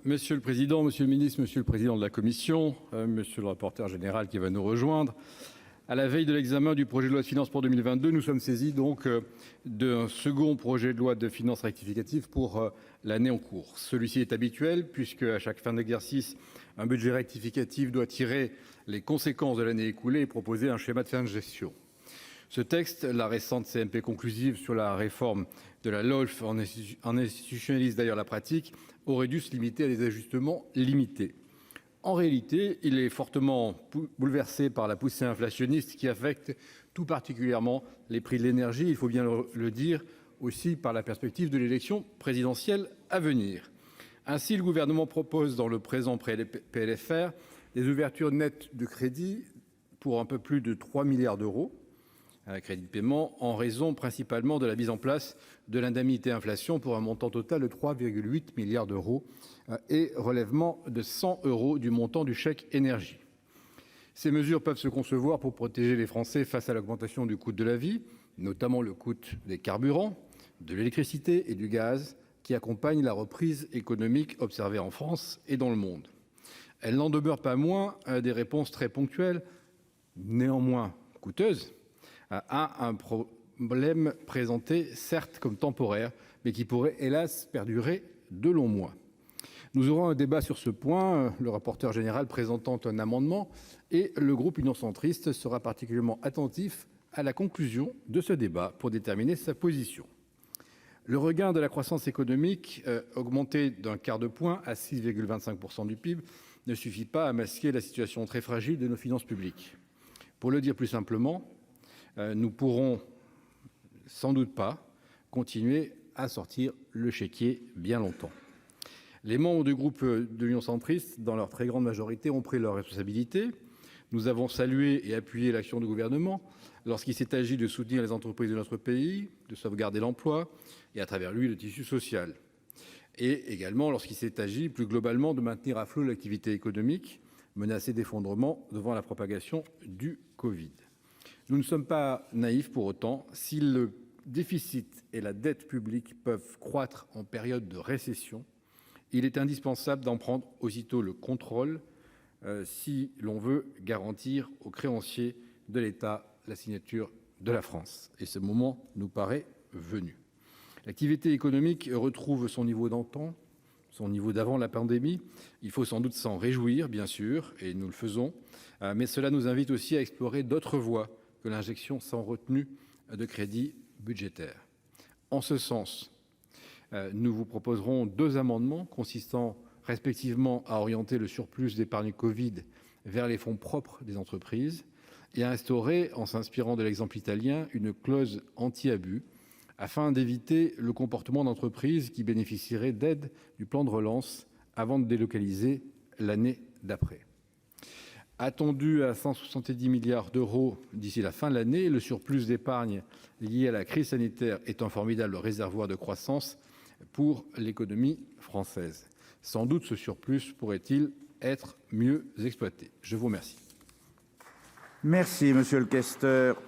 Monsieur le président, monsieur le ministre, monsieur le président de la commission, monsieur le rapporteur général qui va nous rejoindre. À la veille de l'examen du projet de loi de finances pour 2022, nous sommes saisis donc d'un second projet de loi de finances rectificative pour l'année en cours. Celui-ci est habituel puisque à chaque fin d'exercice, un budget rectificatif doit tirer les conséquences de l'année écoulée et proposer un schéma de fin de gestion. Ce texte, la récente CMP conclusive sur la réforme de la LOLF en institutionnalise d'ailleurs la pratique, aurait dû se limiter à des ajustements limités. En réalité, il est fortement bouleversé par la poussée inflationniste qui affecte tout particulièrement les prix de l'énergie, il faut bien le dire, aussi par la perspective de l'élection présidentielle à venir. Ainsi, le gouvernement propose dans le présent PLFR des ouvertures nettes de crédit pour un peu plus de 3 milliards d'euros, crédit de paiement, en raison principalement de la mise en place de l'indemnité inflation pour un montant total de 3,8 milliards d'euros et relèvement de 100 euros du montant du chèque énergie. Ces mesures peuvent se concevoir pour protéger les Français face à l'augmentation du coût de la vie, notamment le coût des carburants, de l'électricité et du gaz, qui accompagnent la reprise économique observée en France et dans le monde. Elles n'en demeurent pas moins des réponses très ponctuelles, néanmoins coûteuses, à un problème présenté certes comme temporaire, mais qui pourrait hélas perdurer de longs mois. Nous aurons un débat sur ce point, le rapporteur général présentant un amendement, et le groupe Union centriste sera particulièrement attentif à la conclusion de ce débat pour déterminer sa position. Le regain de la croissance économique, augmenté d'un quart de point à 6,25% du PIB, ne suffit pas à masquer la situation très fragile de nos finances publiques. Pour le dire plus simplement, nous pourrons sans doute pas continuer à sortir le chéquier bien longtemps. Les membres du groupe de l'Union centriste, dans leur très grande majorité, ont pris leurs responsabilités. Nous avons salué et appuyé l'action du gouvernement lorsqu'il s'est agi de soutenir les entreprises de notre pays, de sauvegarder l'emploi et à travers lui le tissu social. Et également lorsqu'il s'est agi plus globalement de maintenir à flot l'activité économique menacée d'effondrement devant la propagation du Covid. Nous ne sommes pas naïfs pour autant. Si le déficit et la dette publique peuvent croître en période de récession, il est indispensable d'en prendre aussitôt le contrôle si l'on veut garantir aux créanciers de l'État la signature de la France. Et ce moment nous paraît venu. L'activité économique retrouve son niveau d'antan, son niveau d'avant la pandémie. Il faut sans doute s'en réjouir, bien sûr, et nous le faisons, mais cela nous invite aussi à explorer d'autres voies que l'injection sans retenue de crédits budgétaires. En ce sens, nous vous proposerons 2 amendements consistant respectivement à orienter le surplus d'épargne Covid vers les fonds propres des entreprises et à instaurer, en s'inspirant de l'exemple italien, une clause anti-abus afin d'éviter le comportement d'entreprises qui bénéficieraient d'aide du plan de relance avant de délocaliser l'année d'après. Attendu à 170 milliards d'euros d'ici la fin de l'année, le surplus d'épargne lié à la crise sanitaire est un formidable réservoir de croissance pour l'économie française. Sans doute ce surplus pourrait-il être mieux exploité. Je vous remercie. Merci, monsieur le questeur.